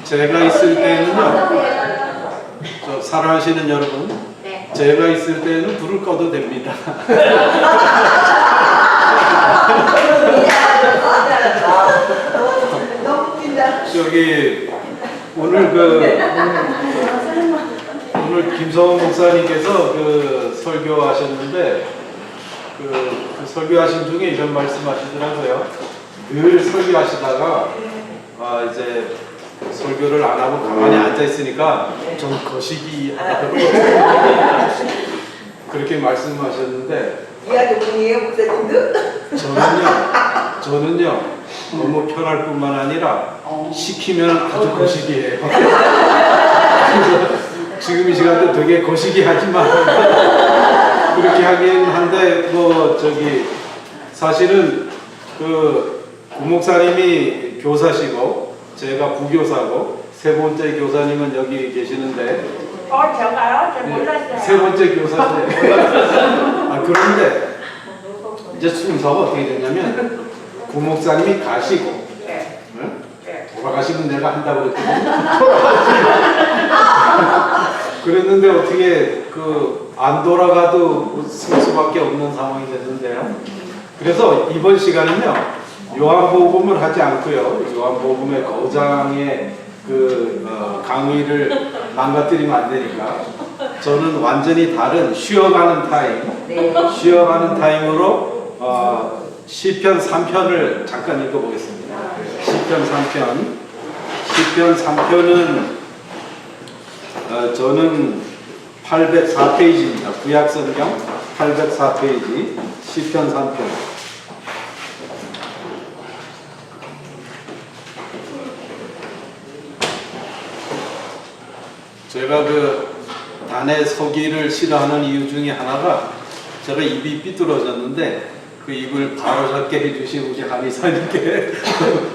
제가 있을 때는요, 사랑하시는 여러분, 네. 제가 있을 때는 불을 꺼도 됩니다. 저기 오늘 김성원 목사님께서 설교하셨는데 그 설교하신 중에 이런 말씀하시더라고요. 늘 설교하시다가 이제 설교를 안 하고 가만히 앉아 있으니까 좀 거시기 하다고 그렇게 말씀하셨는데 이야기 분이에요, 목사님도? 저는요 너무 편할 뿐만 아니라 시키면 아주 거시기해요. 그래서 지금 이 시간도 되게 거시기하지만 그렇게 하긴 한데 사실은 구 목사님이 교사시고 제가 부교사고 세 번째 교사님은 여기 계시는데 제가요? 잘 몰랐어요. 세 번째 교사세요. 그런데 이제 순서가 어떻게 됐냐면 구 목사님이 가시고 돌아가시면 내가 한다고 그랬거든요. 그랬는데 어떻게 안 돌아가도 쓸 수밖에 없는 상황이 됐는데요. 그래서 이번 시간은요 요한복음을 하지 않고요 요한복음의 거장의 강의를 망가뜨리면 안 되니까 저는 완전히 다른 쉬어가는 타임으로 시편 3편을 잠깐 읽어보겠습니다. 시편 3편은 저는 804페이지입니다. 구약성경 804페이지 시편 3편. 제가 단에 서기를 싫어하는 이유 중에 하나가 제가 입이 삐뚤어졌는데 그 입을 바로잡게 해주신 우리 한의사님께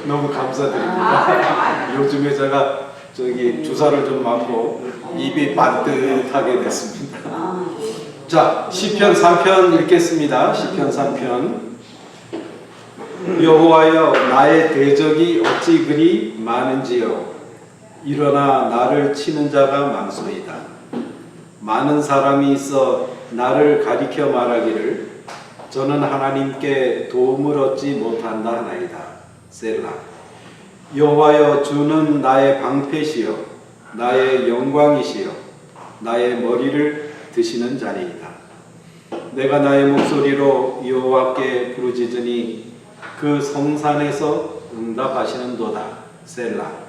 너무 감사드립니다. 요즘에 제가 주사를 좀 맞고 입이 반듯하게 됐습니다. 자, 시편 3편 읽겠습니다. 시편 3편. 여호와여, 나의 대적이 어찌 그리 많은지요. 일어나 나를 치는 자가 많소이다. 많은 사람이 있어 나를 가리켜 말하기를 저는 하나님께 도움을 얻지 못한다 하나이다. 셀라. 여호와여, 주는 나의 방패시요 나의 영광이시요 나의 머리를 드시는 자리이다. 내가 나의 목소리로 여호와께 부르짖으니 그 성산에서 응답하시는도다. 셀라.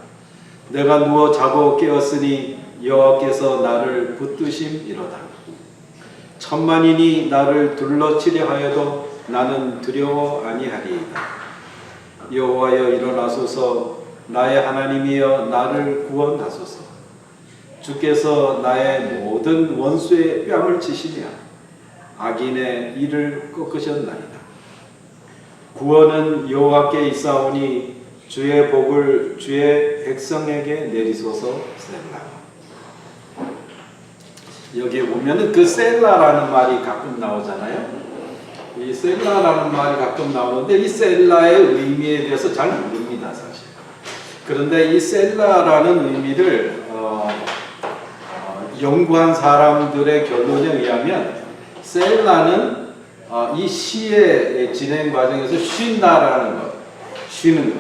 내가 누워 자고 깨었으니 여호와께서 나를 붙드심이로다. 천만인이 나를 둘러치려 하여도 나는 두려워 아니하리이다. 여호와여, 일어나소서. 나의 하나님이여, 나를 구원하소서. 주께서 나의 모든 원수의 뺨을 치시며 악인의 이를 꺾으셨나이다. 구원은 여호와께 있사오니 주의 복을 주의 백성에게 내리소서. 셀라. 여기에 보면은 셀라라는 말이 가끔 나오잖아요. 이 셀라라는 말이 가끔 나오는데 이 셀라의 의미에 대해서 잘 모릅니다, 사실. 그런데 이 셀라라는 의미를 연구한 사람들의 결론에 의하면 셀라는 이 시의 진행 과정에서 쉰다라는 것, 쉬는 것.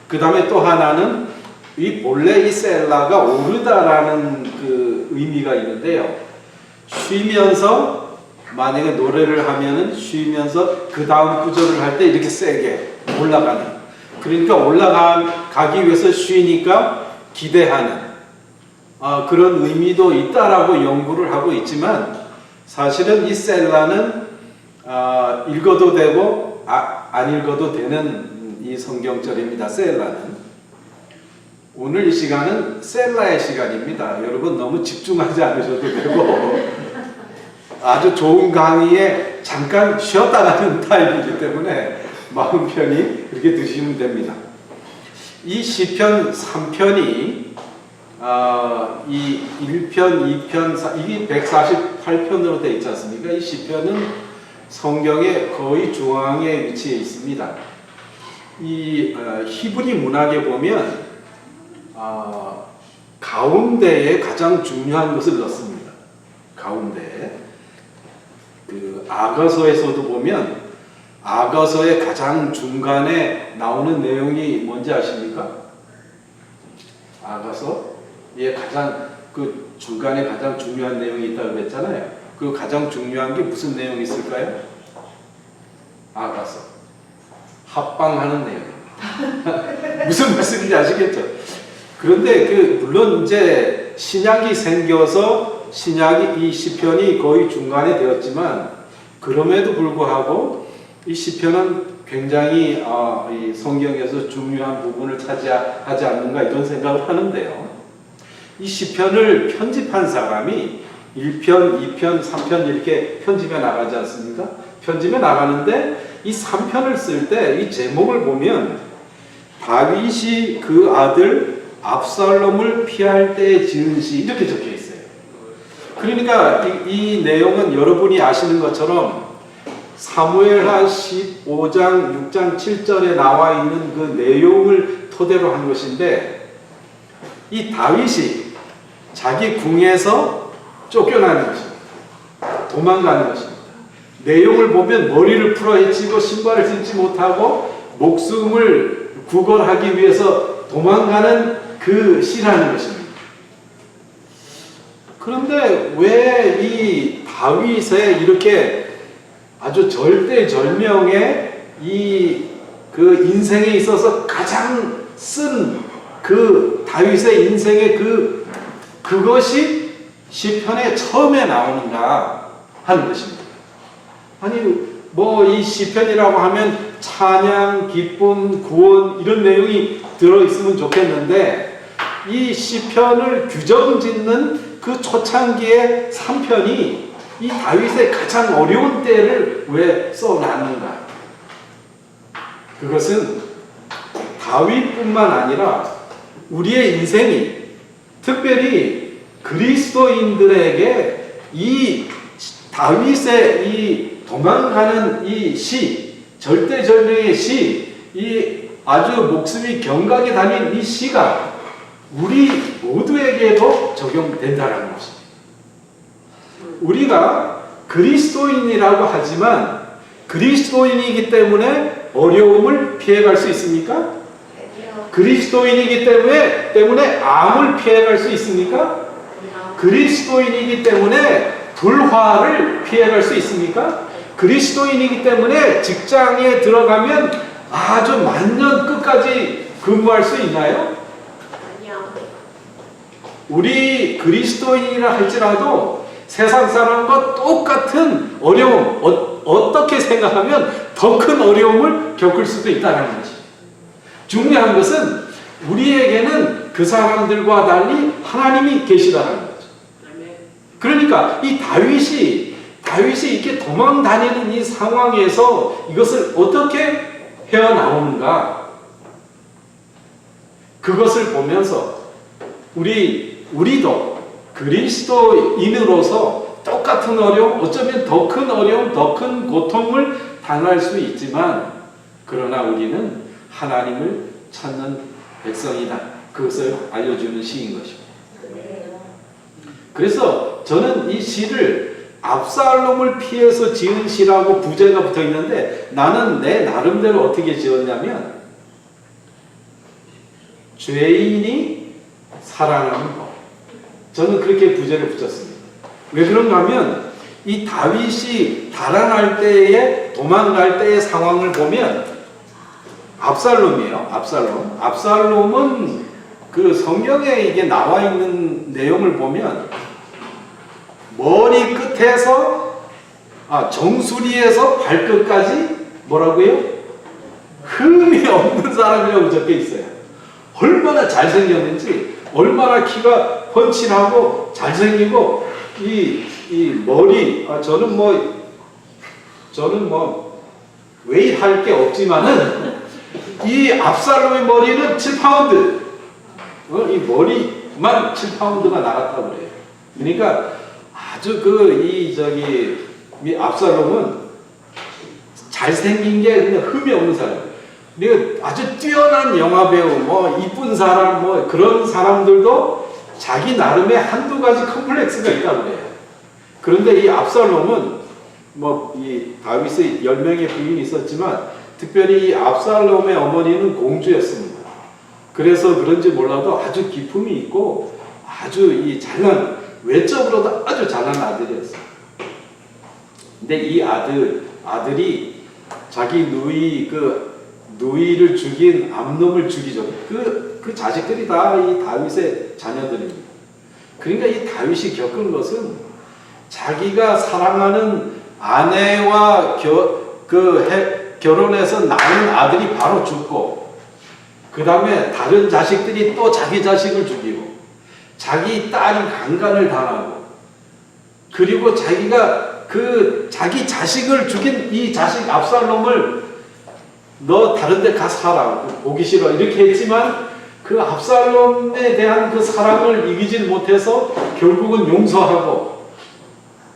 그 다음에 또 하나는 본래 이 셀라가 오르다라는 의미가 있는데요. 쉬면서 만약에 노래를 하면은 쉬면서 그 다음 구절을 할 때 이렇게 세게 올라가는. 그러니까 올라가기 위해서 쉬니까 기대하는 그런 의미도 있다라고 연구를 하고 있지만 사실은 이 셀라는 읽어도 되고 안 읽어도 되는 이 성경절입니다. 셀라는. 오늘 이 시간은 셀라의 시간입니다. 여러분 너무 집중하지 않으셔도 되고 아주 좋은 강의에 잠깐 쉬었다 가는 타입이기 때문에 마음 편히 그렇게 드시면 됩니다. 이 시편 3편이 이 1편, 2편, 이게 148편으로 되어 있지 않습니까? 이 시편은 성경의 거의 중앙에 위치해 있습니다. 이 히브리 문학에 보면 가운데에 가장 중요한 것을 넣습니다. 가운데 그 아가서에서도 보면 아가서의 가장 중간에 나오는 내용이 뭔지 아십니까? 아가서의 가장 그 중간에 가장 중요한 내용이 있다고 그랬잖아요. 그 가장 중요한 게 무슨 내용이 있을까요? 아가서 합방하는 내용. 무슨 말씀인지 아시겠죠? 그런데 물론 이제 신약이 생겨서 신약이 이 시편이 거의 중간에 되었지만 그럼에도 불구하고 이 시편은 굉장히 이 성경에서 중요한 부분을 차지하지 않는가 이런 생각을 하는데요. 이 시편을 편집한 사람이 1편, 2편, 3편 이렇게 편집해 나가지 않습니까? 편집해 나가는데 이 3편을 쓸 때 이 제목을 보면 다윗이 그 아들 압살롬을 피할 때 지은 시 이렇게 적혀 있어요. 그러니까 이 내용은 여러분이 아시는 것처럼 사무엘하 15장, 6장, 7절에 나와 있는 그 내용을 토대로 한 것인데 이 다윗이 자기 궁에서 쫓겨나는 것입니다. 도망가는 것입니다. 내용을 보면 머리를 풀어헤치고 신발을 신지 못하고 목숨을 구걸하기 위해서 도망가는 그 시라는 것입니다. 그런데 왜 이 다윗의 이렇게 아주 절대절명의 그 인생에 있어서 가장 쓴 그 다윗의 인생의 그것이 시편에 처음에 나오는가 하는 것입니다. 아니 뭐 이 시편이라고 하면 찬양, 기쁨, 구원 이런 내용이 들어있으면 좋겠는데 이 시편을 규정짓는 그 초창기의 3편이 이 다윗의 가장 어려운 때를 왜 써놨는가? 그것은 다윗뿐만 아니라 우리의 인생이 특별히 그리스도인들에게 이 다윗의 이 도망가는 이 시, 절대절명의 시, 이 아주 목숨이 경각에 달린 이 시가 우리 모두에게도 적용된다는 것입니다. 우리가 그리스도인이라고 하지만 그리스도인이기 때문에 어려움을 피해갈 수 있습니까? 그리스도인이기 때문에 암을 피해갈 수 있습니까? 그리스도인이기 때문에 불화를 피해갈 수 있습니까? 그리스도인이기 때문에 직장에 들어가면 아주 만년 끝까지 근무할 수 있나요? 우리 그리스도인이라 할지라도 세상 사람과 똑같은 어려움, 어떻게 생각하면 더 큰 어려움을 겪을 수도 있다는 것이. 중요한 것은 우리에게는 그 사람들과 달리 하나님이 계시다는 거죠. 그러니까 이 다윗이 이렇게 도망 다니는 이 상황에서 이것을 어떻게 헤어나오는가? 그것을 보면서 우리도 그리스도인으로서 똑같은 어려움, 어쩌면 더 큰 어려움, 더 큰 고통을 당할 수 있지만 그러나 우리는 하나님을 찾는 백성이다. 그것을 알려주는 시인 것입니다. 그래서 저는 이 시를 압살롬을 피해서 지은 시라고 부제가 붙어 있는데 나는 내 나름대로 어떻게 지었냐면 죄인이 사랑하는 법. 저는 그렇게 부제를 붙였습니다. 왜 그런가 하면 이 다윗이 달아날 때에 도망갈 때의 상황을 보면 압살롬이에요. 압살롬은 그 성경에 이게 나와 있는 내용을 보면 머리 끝에서 정수리에서 발끝까지 뭐라고요? 흠이 없는 사람이라고 적혀 있어요. 얼마나 잘생겼는지, 얼마나 키가 훤칠하고 잘생기고 이 머리 저는 웨이 할 게 없지만은 이 압살롬의 머리는 7파운드. 이 머리만 7파운드가 나갔다고 그래요. 그러니까 아주 이 압살롬은 잘생긴 게 그냥 흠이 없는 사람. 아주 뛰어난 영화 배우, 뭐 이쁜 사람, 뭐 그런 사람들도 자기 나름의 한두 가지 컴플렉스가 있다고 해요. 그런데 이 압살롬은 뭐 이 다윗의 10명의 부인이 있었지만 특별히 이 압살롬의 어머니는 공주였습니다. 그래서 그런지 몰라도 아주 기품이 있고 아주 이 잘난, 외적으로도 아주 잘난 아들이었어요. 근데 이 아들이 자기 누이를 죽인 암놈을 죽이죠. 그 자식들이 다 이 다윗의 자녀들입니다. 그러니까 이 다윗이 겪은 것은 자기가 사랑하는 아내와 결혼해서 낳은 아들이 바로 죽고, 그 다음에 다른 자식들이 또 자기 자식을 죽이고, 자기 딸이 강간을 당하고, 그리고 자기가 자기 자식을 죽인 이 자식 압살롬을 너 다른 데 가 살아, 보기 싫어, 이렇게 했지만 그 압살롬에 대한 그 사랑을 이기질 못해서 결국은 용서하고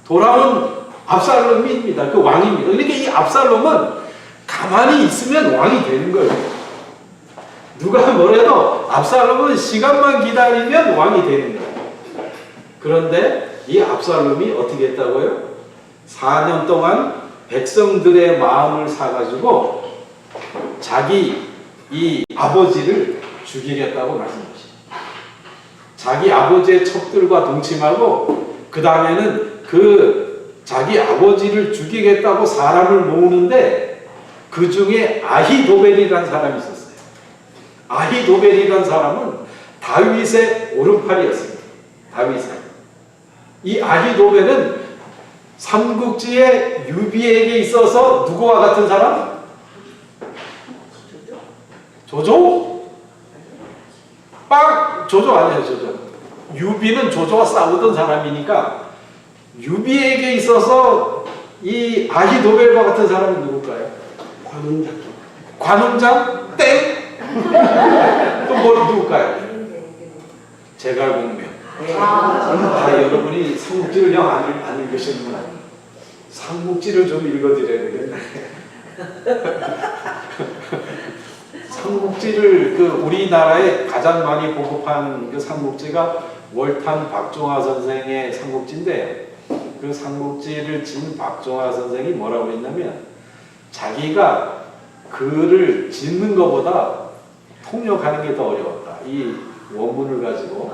돌아온 압살롬입니다. 그 왕입니다. 그러니까 이 압살롬은 가만히 있으면 왕이 되는 거예요. 누가 뭐래도 압살롬은 시간만 기다리면 왕이 되는 거예요. 그런데 이 압살롬이 어떻게 했다고요? 4년 동안 백성들의 마음을 사가지고 자기 이 아버지를 죽이겠다고 말씀하십니다. 자기 아버지의 첩들과 동침하고 그 다음에는 자기 아버지를 죽이겠다고 사람을 모으는데 그 중에 아히도벨이라는 사람이 있었어요. 아히도벨이라는 사람은 다윗의 오른팔이었습니다. 이 아히도벨은 삼국지의 유비에게 있어서 누구와 같은 사람? 조조? 조조 아니에요, 조조. 유비는 조조와 싸우던 사람이니까 유비에게 있어서 이 아히도벨과 같은 사람은 누굴까요? 관운장? 땡! 또 누굴까요? 제갈공명. 여러분이 삼국지를 영 안 읽으시는구나. 삼국지를 좀 읽어드려야 되겠네. 삼국지를 우리나라에 가장 많이 보급한 그 삼국지가 월탄 박종화 선생의 삼국지인데, 그 삼국지를 진 박종화 선생이 뭐라고 했냐면 자기가 글을 짓는 것보다 통역하는 게 더 어려웠다. 이 원문을 가지고.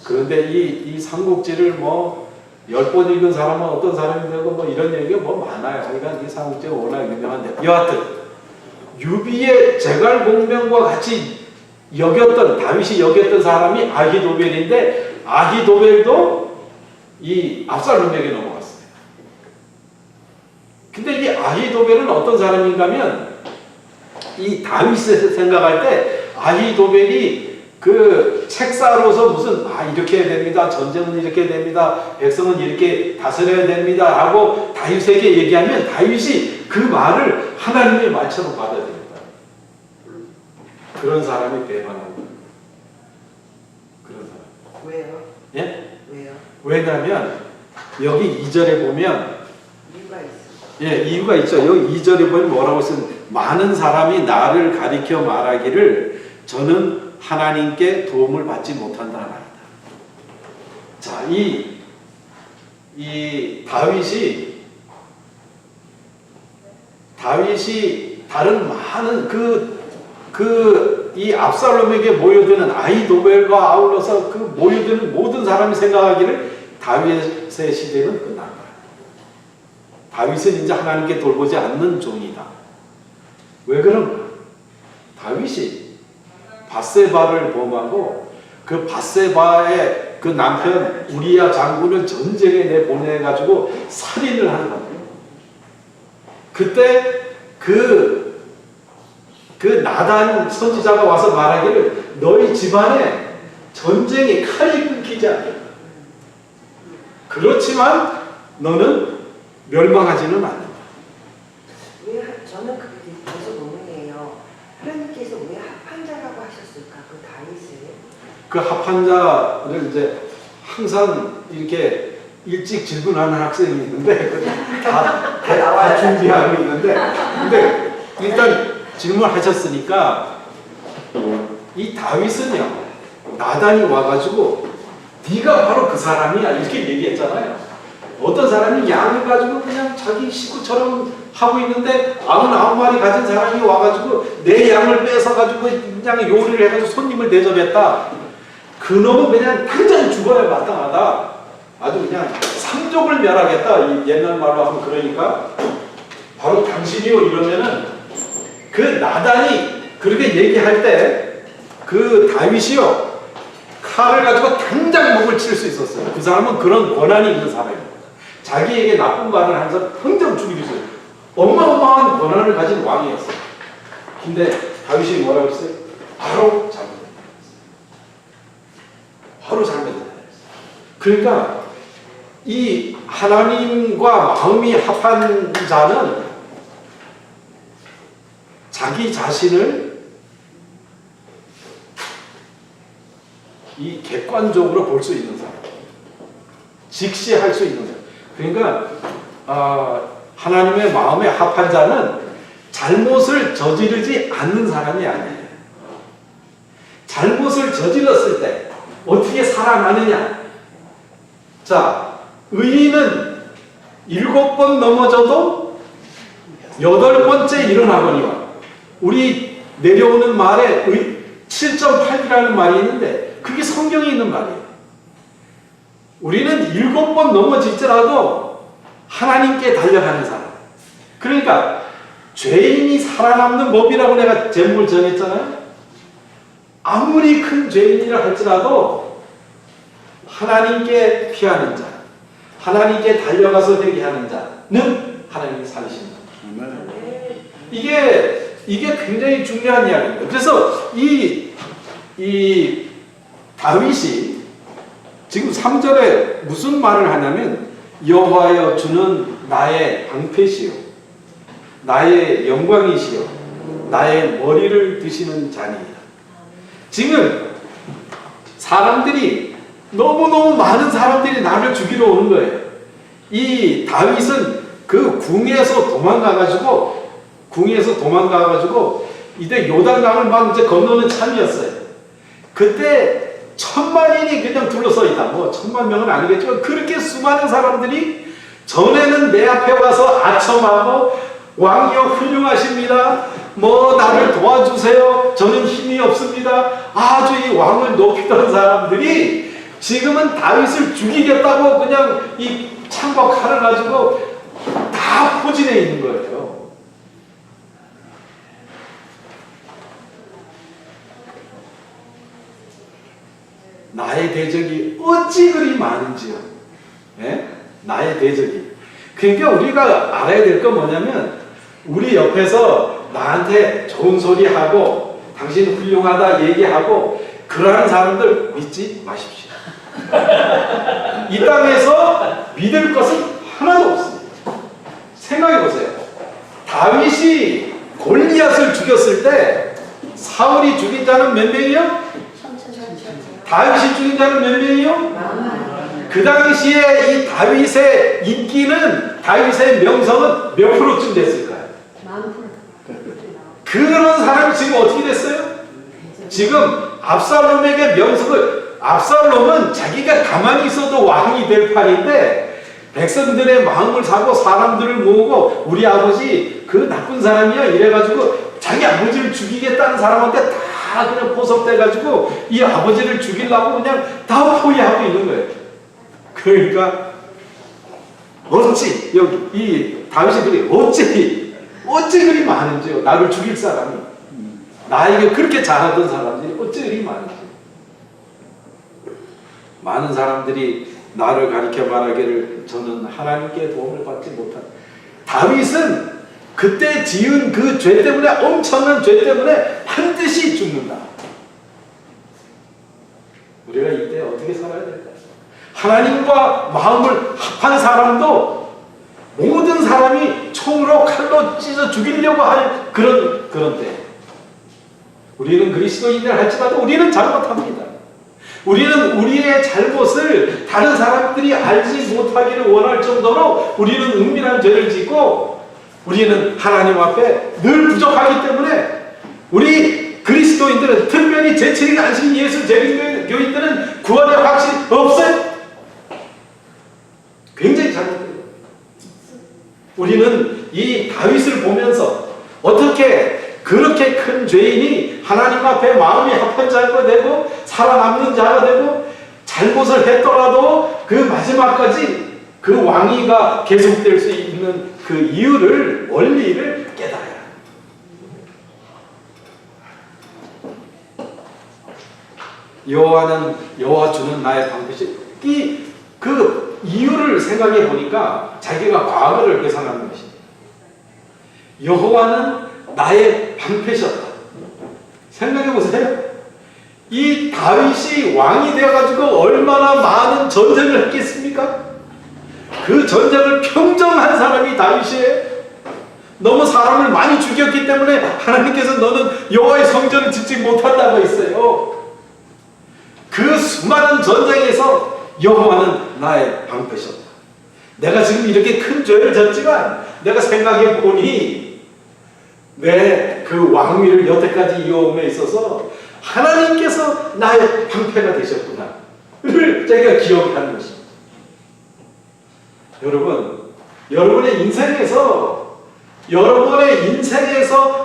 그런데 이 삼국지를 뭐 10번 읽은 사람은 어떤 사람이 되고 뭐 이런 얘기가 뭐 많아요. 그러니까 이 삼국지가 워낙 유명한데, 여하튼 유비의 제갈공명과 같이 다윗이 여겼던 사람이 아히도벨인데, 아히도벨도 이 압살롬에게 넘어갔어요. 근데 이 아히도벨은 어떤 사람인가 하면 이 다윗을 생각할 때 아히도벨이 책사로서 무슨 이렇게 해야 됩니다, 전쟁은 이렇게 됩니다, 백성은 이렇게 다스려야 됩니다 하고 다윗에게 얘기하면 다윗이 그 말을 하나님의 말처럼 받아들입니다. 그런 사람이 배반하고, 그런 사람. 왜요? 예? 왜요? 왜냐하면 여기 2절에 보면 이유가 있어. 예, 이유가 있죠. 여기 2절에 보면 뭐라고 쓰는, 많은 사람이 나를 가리켜 말하기를 저는 하나님께 도움을 받지 못한다는 말이다. 자, 이 다윗이 다른 많은 이 압살롬에게 모여드는 아히도벨과 아울러서 모여드는 모든 사람이 생각하기를 다윗의 시대는 끝난 거야. 다윗은 이제 하나님께 돌보지 않는 종이다. 왜 그런가? 다윗이 밧세바를 범하고 그 밧세바의 그 남편 우리야 장군을 전쟁에 내보내가지고 살인을 하는 거예요. 그때 그 나단 선지자가 와서 말하기를 너희 집안에 전쟁의 칼이 끊기지 않겠다. 그렇지만 너는 멸망하지는 않는다. 저는 그게 계속 의문이에요. 하나님께서 왜 합한자라고 하셨을까? 그 다윗을. 그 합한자를 이제 항상 이렇게 일찍 질문하는 학생이 있는데 다 준비하고 있는데, 근데 일단 질문하셨으니까 이 다윗은요 나단이 와가지고 네가 바로 그 사람이야 이렇게 얘기했잖아요. 어떤 사람이 양을 가지고 그냥 자기 식구처럼 하고 있는데 99마리 가진 사람이 와가지고 내 양을 뺏어가지고 그냥 요리를 해가지고 손님을 대접했다. 그놈은 그냥 당장 죽어야 마땅하다. 아주 그냥 상족을 멸하겠다. 이 옛날 말로 하면 그러니까 바로 당신이요 이러면은 그 나단이 그렇게 얘기할 때 그 다윗이요 칼을 가지고 당장 목을 칠 수 있었어요. 그 사람은 그런 권한이 있는 사람입니다. 자기에게 나쁜 말을 하는 사람 당장 죽이고 있어요. 어마어마한 권한을 가진 왕이었어요. 근데 다윗이 뭐라고 했어요? 바로 잘못했다. 바로 잘못했다. 그러니까 이 하나님과 마음이 합한 자는 자기 자신을 이 객관적으로 볼 수 있는 사람, 직시할 수 있는 사람. 그러니까 하나님의 마음에 합한 자는 잘못을 저지르지 않는 사람이 아니에요. 잘못을 저질렀을 때 어떻게 살아나느냐? 자, 의인은 7번 넘어져도 8번째 일어나거니와. 우리 내려오는 말에 7.8이라는 말이 있는데 그게 성경에 있는 말이에요. 우리는 7번 넘어질지라도 하나님께 달려가는 사람. 그러니까 죄인이 살아남는 법이라고 내가 제목을 정했잖아요. 아무리 큰 죄인이라 할지라도 하나님께 피하는 자, 하나님께 달려가서 회개하는 자는 하나님이 살리신다. 이게 굉장히 중요한 이야기입니다. 그래서 이 다윗이 지금 3절에 무슨 말을 하냐면 여호와여 주는 나의 방패시요 나의 영광이시요 나의 머리를 드시는 자니이다. 지금 사람들이 너무너무 많은 사람들이 나를 죽이러 오는 거예요. 이 다윗은 그 궁에서 도망가가지고 이때 요단강을 막 이제 건너는 참이었어요. 그때 1000만인이 그냥 둘러서 있다. 뭐 1000만 명은 아니겠지만 그렇게 수많은 사람들이 전에는 내 앞에 와서 아첨하고 왕이여 훌륭하십니다. 뭐 나를 도와주세요. 저는 힘이 없습니다. 아주 이 왕을 높이던 사람들이 지금은 다윗을 죽이겠다고 그냥 이 창과 칼을 가지고 다 포진해 있는 거예요. 나의 대적이 어찌 그리 많은지요. 예? 나의 대적이. 그러니까 우리가 알아야 될 건 뭐냐면 우리 옆에서 나한테 좋은 소리 하고 당신 훌륭하다 얘기하고 그러한 사람들 믿지 마십시오. 이 땅에서 믿을 것은 하나도 없습니다. 생각해 보세요. 다윗이 골리앗을 죽였을 때 사울이 죽인 자는 몇 명이요? 다윗이 죽인 자는 몇 명이요? 그 당시에 이 다윗의 인기는 다윗의 명성은 몇 프로쯤 됐을까요? 그런 사람이 지금 어떻게 됐어요? 지금 압살롬에게 명성을 압살롬은 자기가 가만히 있어도 왕이 될 판인데 백성들의 마음을 사고 사람들을 모으고 우리 아버지 그 나쁜 사람이야 이래가지고 자기 아버지를 죽이겠다는 사람한테 다 그냥 포섭돼가지고 이 아버지를 죽이려고 그냥 다 포위하고 있는 거예요. 그러니까 어찌 여기 이 다윗이 그래 어찌 그리 많은지요. 나를 죽일 사람이 나에게 그렇게 잘하던 사람들이 어찌 그리 많은지. 많은 사람들이 나를 가리켜 말하기를 저는 하나님께 도움을 받지 못한. 다윗은 그때 지은 그 죄 때문에 엄청난 죄 때문에 반드시 죽는다. 우리가 이때 어떻게 살아야 될까요? 하나님과 마음을 합한 사람도 모든 사람이 총으로 칼로 찢어 죽이려고 할 그런 때 우리는 그리스도인을 할지라도 우리는 잘못합니다. 우리는 우리의 잘못을 다른 사람들이 알지 못하기를 원할 정도로 우리는 은밀한 죄를 짓고 우리는 하나님 앞에 늘 부족하기 때문에 우리 그리스도인들은 특별히 제치리 안식 예수 재림교인들은 구원의 확신 없어요. 굉장히 잘못돼요. 우리는 이 다윗을 보면서 어떻게 그렇게 큰 죄인이 하나님 앞에 마음이 합한 자가 되고 살아남는 자가 되고 잘못을 했더라도 그 마지막까지 그 왕위가 계속될 수 있는 그 이유를, 원리를 깨달아야 합니다. 여호와는, 여호와 주는 나의 방패시, 그 이유를 생각해 보니까 자기가 과거를 회상하는 것입니다. 여호와는 나의 방패셨다. 생각해 보세요. 이 다윗이 왕이 되어가지고 얼마나 많은 전쟁을 했겠습니까? 그 전쟁을 평정한 사람이 다윗이에요. 너무 사람을 많이 죽였기 때문에 하나님께서 너는 여호와의 성전을 짓지 못한다고 했어요. 그 수많은 전쟁에서 여호와는 나의 방패셨다. 내가 지금 이렇게 큰 죄를 졌지만 내가 생각해 보니 내 그 왕위를 여태까지 이어옴에 있어서 하나님께서 나의 방패가 되셨구나를 제가 기억하는 것입니다. 여러분, 여러분의 인생에서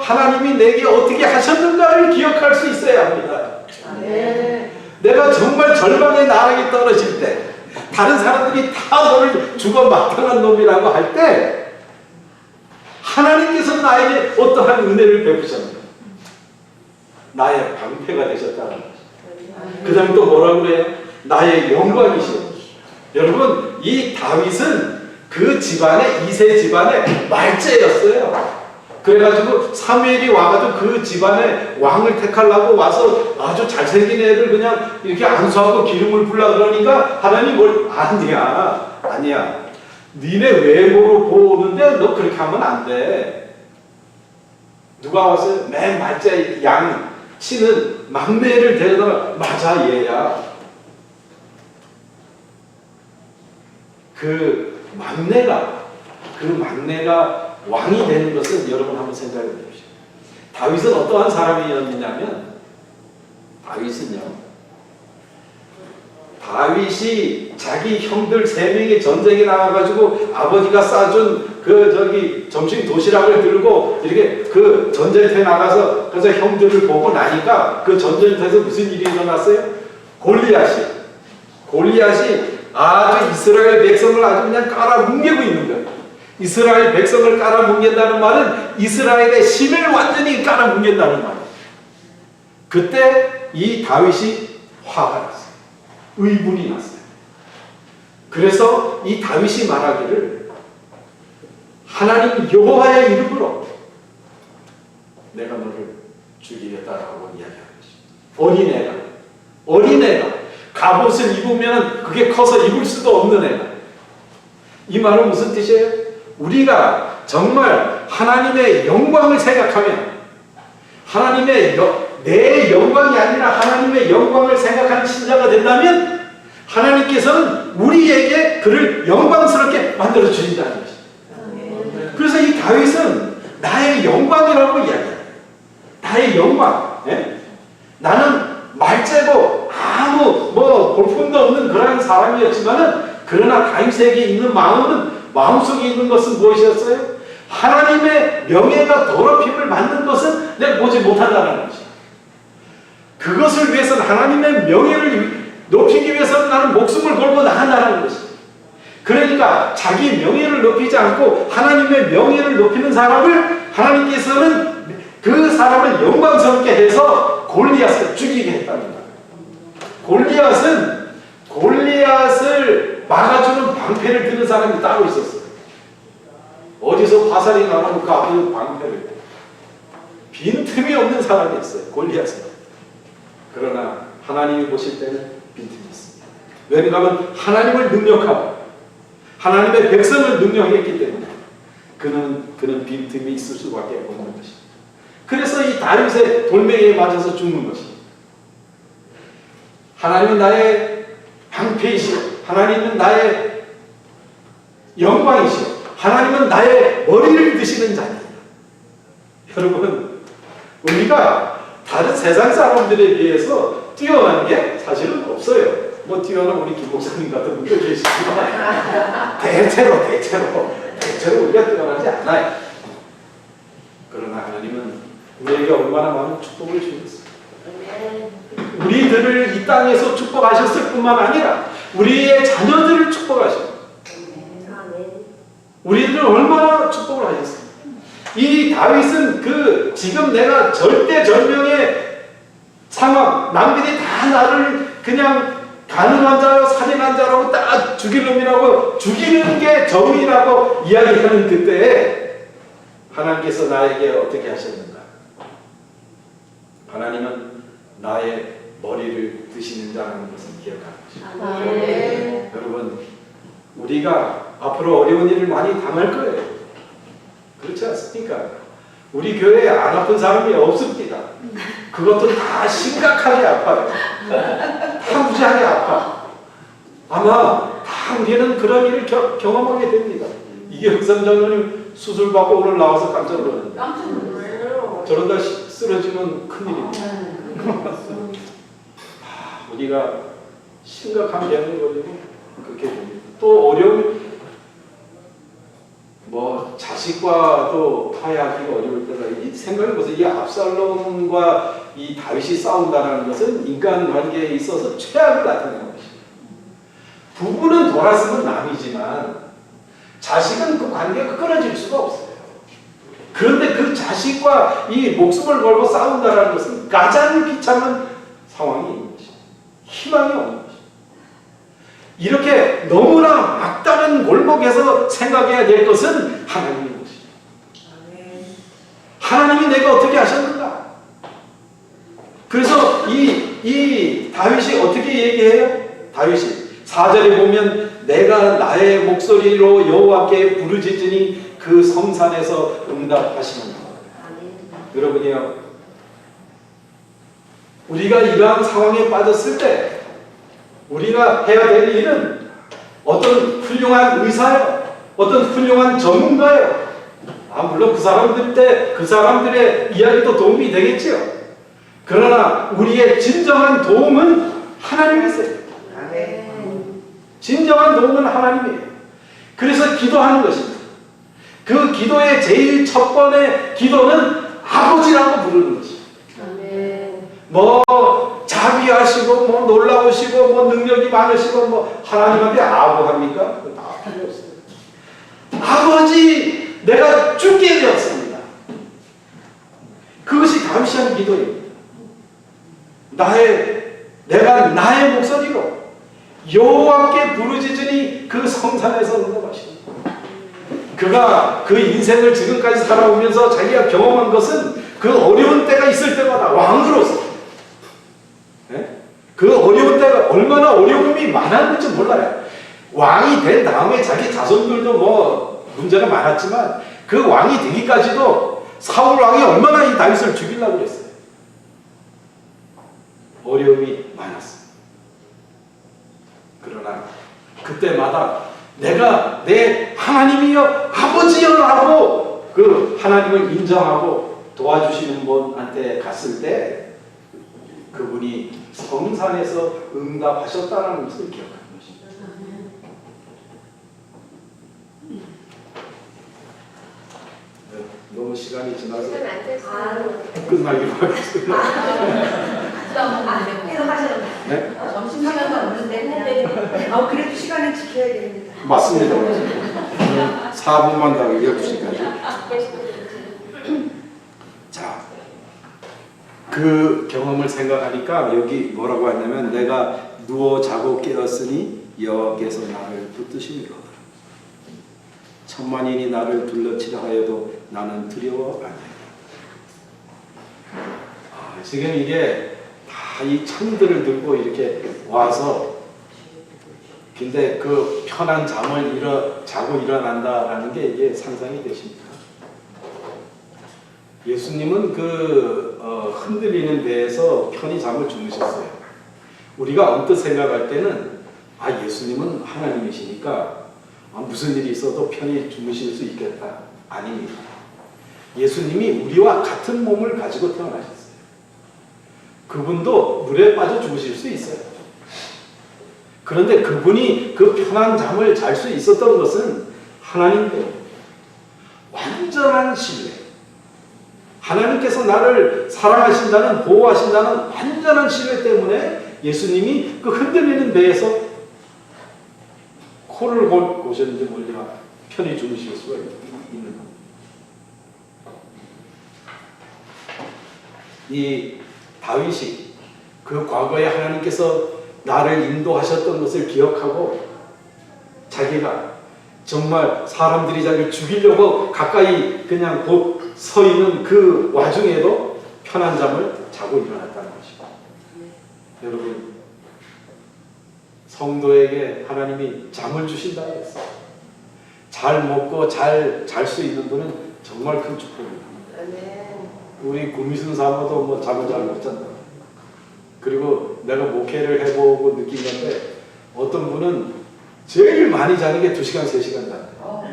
하나님이 내게 어떻게 하셨는가를 기억할 수 있어야 합니다. 네. 내가 정말 절망의 나락에 떨어질 때, 다른 사람들이 다 너를 죽어 마땅한 놈이라고 할 때, 하나님께서 나에게 어떠한 은혜를 베푸셨는가? 나의 방패가 되셨다는 것이죠. 그 다음에 또 뭐라고 그래요? 나의 영광이시오. 여러분, 이 다윗은 그 집안의, 이세 집안의 말제였어요. 그래가지고 사무엘이 와가지고 그 집안의 왕을 택하려고 와서 아주 잘생긴 애를 그냥 이렇게 안수하고 기름을 불라 그러니까 하나님 아니야. 니네 외모로 보는데 너 그렇게 하면 안 돼. 누가 와서 맨 말째 양 치는 막내를 데려다가 맞아 얘야. 그 막내가 왕이 되는 것은 여러분 한번 생각해 보십시오. 다윗은 어떠한 사람이었느냐면 다윗이 자기 형들 3명이 전쟁에 나가가지고 아버지가 싸준 점심 도시락을 들고 이렇게 그 전쟁터에 나가서 그래서 형들을 보고 나니까 그 전쟁터에서 무슨 일이 일어났어요? 골리앗이 아주 이스라엘 백성을 아주 그냥 깔아뭉개고 있는 거예요. 이스라엘 백성을 깔아뭉갠다는 말은 이스라엘의 힘을 완전히 깔아뭉갠다는 말이에요. 그때 이 다윗이 화가 났어요. 의분이 났어요. 그래서 이 다윗이 말하기를 하나님 여호와의 이름으로 내가 너를 죽이겠다라고 이야기하는 것입니다. 어린애가 갑옷을 입으면 그게 커서 입을 수도 없는 애가. 이 말은 무슨 뜻이에요? 우리가 정말 하나님의 영광을 생각하면 내 영광이 아니라 하나님의 영광을 생각하는 신자가 된다면 하나님께서는 우리에게 그를 영광스럽게 만들어 주신다는 것입니다. 그래서 이 다윗은 나의 영광이라고 이야기해요. 나의 영광. 예? 나는 말째고 아무 볼품도 없는 그런 사람이었지만은 그러나 다윗에게 있는 마음속에 있는 것은 무엇이었어요? 하나님의 명예가 더럽힘을 받는 것은 내가 보지 못한다는 것이. 그것을 위해서는 하나님의 명예를 높이기 위해서는 나는 목숨을 걸고 나간다는 것이. 그러니까 자기 명예를 높이지 않고 하나님의 명예를 높이는 사람을 하나님께서는 그 사람을 영광스럽게 해서 골리앗을 죽이게 했답니다. 골리앗을 막아주는 방패를 드는 사람이 따로 있었어요. 어디서 화살이 나면 그 앞에 방패를 빈틈이 없는 사람이 있어요. 골리앗은. 그러나 하나님이 보실 때는 빈틈이 있습니다. 왜냐하면 하나님을 능력하고 하나님의 백성을 능력했기 때문에 그는 빈틈이 있을 수밖에 없는 것입니다. 그래서 이 다윗의 돌멩이에 맞아서 죽는 것입니다. 하나님은 나의 방패이시오. 하나님은 나의 영광이시오. 하나님은 나의 머리를 드시는 자입니다. 여러분, 우리가 다른 세상 사람들에 비해서 뛰어난 게 사실은 없어요. 뭐 뛰어난 우리 김 목사님 같은 분도 계시지만 대체로 우리가 뛰어나지 않아요. 그러나 하나님은 우리에게 얼마나 많은 축복을 주셨어요. 우리들을 이 땅에서 축복하셨을 뿐만 아니라 우리의 자녀들을 축복하셨어요. 우리들을 얼마나 축복을 하셨어요. 이 다윗은 그 지금 내가 절대절명의 상황, 남들이 다 나를 그냥 가늠한 자요, 살인한 자라고 딱 죽일 놈이라고, 죽이는 게 정의라고 이야기하는 그때에 하나님께서 나에게 어떻게 하셨는가? 하나님은 나의 머리를 드시는 자라는 것을 기억하는 것입니다. 여러분, 우리가 앞으로 어려운 일을 많이 당할 거예요. 그렇지 않습니까? 우리 교회에 안 아픈 사람이 없습니다. 그것도 다 심각하게 아파요. 다 무지하게 아파. 아마 다 우리는 그런 일을 경험하게 됩니다. 이경삼 장로님 수술받고 오늘 나와서 깜짝 놀랐는데 저러다 쓰러지면 큰일입니다. 우리가 심각한 병을 걸리고 그렇게 됩니다. 또 어려운 자식과도 화해하기가 어려울 때가 생각해보세요. 이 압살롬과 이 다윗이 싸운다는 것은 인간관계에 있어서 최악을 나타내는 것입니다. 부부는 돌아서면 남이지만 자식은 그 관계가 끊어질 수가 없어요. 그런데 그 자식과 이 목숨을 걸고 싸운다는 것은 가장 비참한 상황이 있는 것입니다. 희망이 없는 것입니다. 이렇게 너무나 막다른 골목에서 생각해야 될 것은 하나님인 것입니다. 하나님이 내가 어떻게 하셨는가? 그래서 이 다윗이 어떻게 얘기해요? 다윗이 4절에 보면 내가 나의 목소리로 여호와께 부르짖으니 그 성산에서 응답하시는가. 여러분이요, 우리가 이러한 상황에 빠졌을 때 우리가 해야 될 일은 어떤 훌륭한 의사요, 어떤 훌륭한 전문가요. 물론 그 사람들의 이야기도 도움이 되겠지요. 그러나 우리의 진정한 도움은 하나님이세요. 진정한 도움은 하나님이에요. 그래서 기도하는 것입니다. 그 기도의 제일 첫 번의 기도는 아버지라고 부르는 것입니다. 자비하시고 놀라우시고 능력이 많으시고 하나님한테 아부합니까? 다 필요 없어요. 아버지, 내가 죽게 되었습니다. 그것이 다윗이 한 기도입니다. 내가 나의 목소리로 여호와께 부르짖으니 그 성산에서 응답하시니. 그가 그 인생을 지금까지 살아오면서 자기가 경험한 것은 그 어려운 때가 있을 때마다 왕으로서 그 어려운 때가 얼마나 어려움이 많았는지 몰라요. 왕이 된 다음에 자기 자손들도 문제가 많았지만 그 왕이 되기까지도 사울 왕이 얼마나 이 다윗을 죽이려고 그랬어요. 어려움이 많았어요. 그러나 그때마다 내가 내 하나님이여 아버지여라고 그 하나님을 인정하고 도와주시는 분한테 갔을 때 그분이 성산에서 응답하셨다는 것을 기억하는 것입니다. 너무 시간이 지나서 끝나기로 하겠습니다. 네? 점심시간도 없는데 그래도 시간을 지켜야 됩니다. 맞습니다. 4분만 더 12시까지. 자, 그 경험을 생각하니까 여기 뭐라고 하냐면 내가 누워 자고 깨었으니 여호와께서 나를 붙드심이로다. 천만인이 나를 둘러치려 하여도 나는 두려워 아니하리라. 지금 이게 다 이 창들을 들고 이렇게 와서 근데 그 편한 잠을 자고 일어난다라는 게 이게 상상이 되십니까? 예수님은 흔들리는 데에서 편히 잠을 주무셨어요. 우리가 언뜻 생각할 때는 예수님은 하나님이시니까 무슨 일이 있어도 편히 주무실 수 있겠다. 아닙니다. 예수님이 우리와 같은 몸을 가지고 태어나셨어요. 그분도 물에 빠져 죽으실 수 있어요. 그런데 그분이 그 편한 잠을 잘 수 있었던 것은 하나님 때문에 완전한 신뢰. 하나님께서 나를 사랑하신다는, 보호하신다는 완전한 신뢰 때문에 예수님이 그 흔들리는 배에서 코를 고셨는지 몰라 편히 주무실 수가 있는 겁니다. 이 다윗이 그 과거에 하나님께서 나를 인도하셨던 것을 기억하고 자기가 정말 사람들이 자기를 죽이려고 가까이 그냥 곧 서 있는 그 와중에도 편한 잠을 자고 일어났다는 것입니다. 여러분, 성도에게 하나님이 잠을 주신다고 했어요. 잘 먹고 잘 잘 수 있는 분은 정말 큰 축복입니다. 우리 구미순 사모도 뭐 잠을 잘 못 잔다. 그리고 내가 목회를 해보고 느낀 건데 어떤 분은 제일 많이 자는 게 2시간, 3시간 잔대요.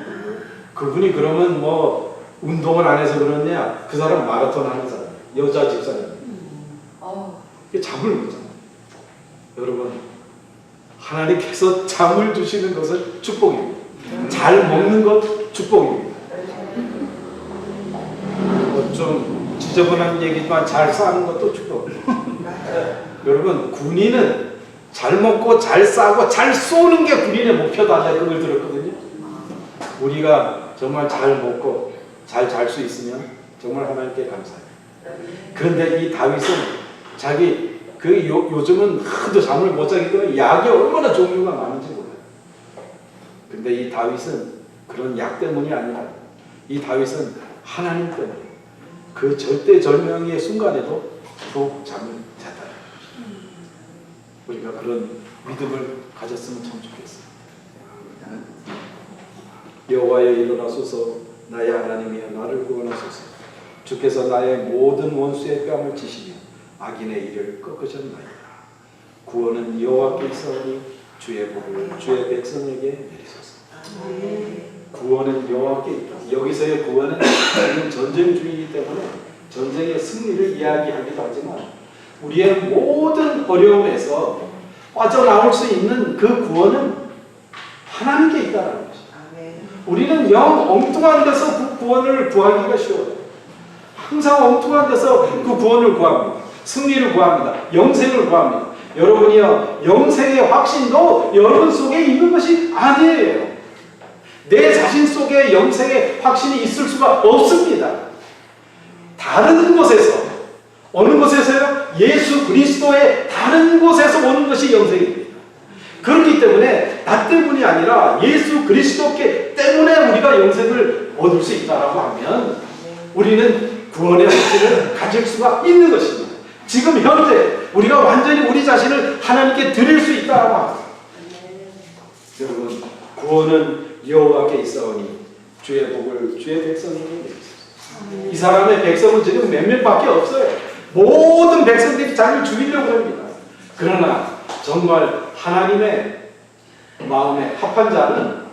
그분이 그러면 뭐 운동을 안 해서 그러냐? 그 사람 마라톤 하는 사람, 여자 집사님. 잠을 못 자요. 여러분, 하나님께서 잠을 주시는 것은 축복입니다. 잘 먹는 것 축복입니다. 좀 지저분한 얘기지만 잘 싸는 것도 축복입니다. 여러분, 군인은 잘 먹고 잘 싸고 잘 쏘는 게 군인의 목표다. 내가 그걸 들었거든요. 우리가 정말 잘 먹고 잘 잘 수 있으면 정말 하나님께 감사해요. 그런데 이 다윗은 자기 요즘은 하도 잠을 못 자기 때문에 약이 얼마나 종류가 많은지 몰라요. 근데 이 다윗은 그런 약 때문이 아니라 이 다윗은 하나님 때문에 그 절대절명의 순간에도 또 잠을 잤다. 우리가 그런 믿음을 가졌으면 참 좋겠어요. 여호와여 일어나소서, 나의 하나님이여 나를 구원하소서. 주께서 나의 모든 원수의 뺨을 치시며 악인의 일을 꺾으셨나이다. 구원은 여호와께 있사오니 주의 복을 주의 백성에게 내리소서. 구원은 여호와께 있다. 여기서의 구원은 전쟁주의이기 때문에 전쟁의 승리를 이야기하기도 하지만 우리의 모든 어려움에서 빠져나올 수 있는 그 구원은 하나님께 있다는 것입니다. 우리는 영 엉뚱한 데서 그 구원을 구하기가 쉬워요. 항상 엉뚱한 데서 그 구원을 구합니다. 승리를 구합니다. 영생을 구합니다. 여러분이요, 영생의 확신도 여러분 속에 있는 것이 아니에요. 내 자신 속에 영생의 확신이 있을 수가 없습니다. 다른 곳에서, 어느 곳에서요? 예수 그리스도의 다른 곳에서 오는 것이 영생입니다. 그렇기 때문에 나 때문이 아니라 예수 그리스도께 때문에 우리가 영생을 얻을 수 있다라고 하면 우리는 구원의 확신을 가질 수가 있는 것입니다. 지금 현재 우리가 완전히 우리 자신을 하나님께 드릴 수 있다라고 합니다. 여러분, 구원은 여호와께 있사오니 주의 복을 주의 백성에게 내리소서. 이 사람의 백성은 지금 몇 명밖에 없어요. 모든 백성들이 자기를 죽이려고 합니다. 그러나 정말 하나님의 마음에 합한 자는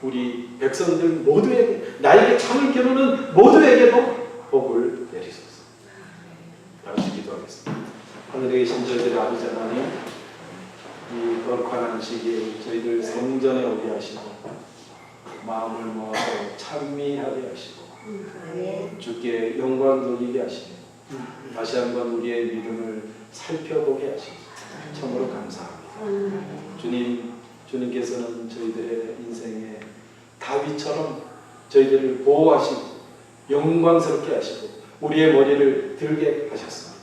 우리 백성들 모두에게, 나에게 참을 겨누는 모두에게도 복을 내리소서. 다같이 기도하겠습니다. 하늘에 계신 저희들 아버지 하나님, 이 거룩한 시기에 저희들 성전에 오게 하시고 마음을 모아서 찬미하게 하시고 주께 영광 돌리게 하시고 다시 한번 우리의 믿음을 살펴보게 하시고 참으로 감사합니다. 주님께서는 저희들의 인생에 다윗처럼 저희들을 보호하시고 영광스럽게 하시고 우리의 머리를 들게 하셨습니다.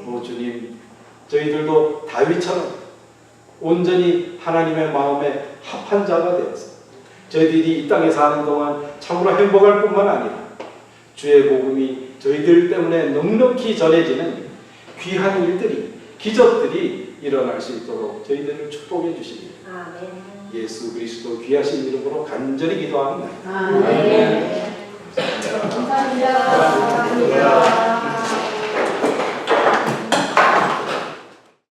오 주님, 저희들도 다윗처럼 온전히 하나님의 마음에 합한 자가 되어서 저희들이 이 땅에 사는 동안 참으로 행복할 뿐만 아니라 주의 복음이 저희들 때문에 넉넉히 전해지는 귀한 일들이, 기적들이 일어날 수 있도록 저희들을 축복해 주시기 예수 그리스도 귀하신 이름으로 간절히 기도합니다. 감사합니다.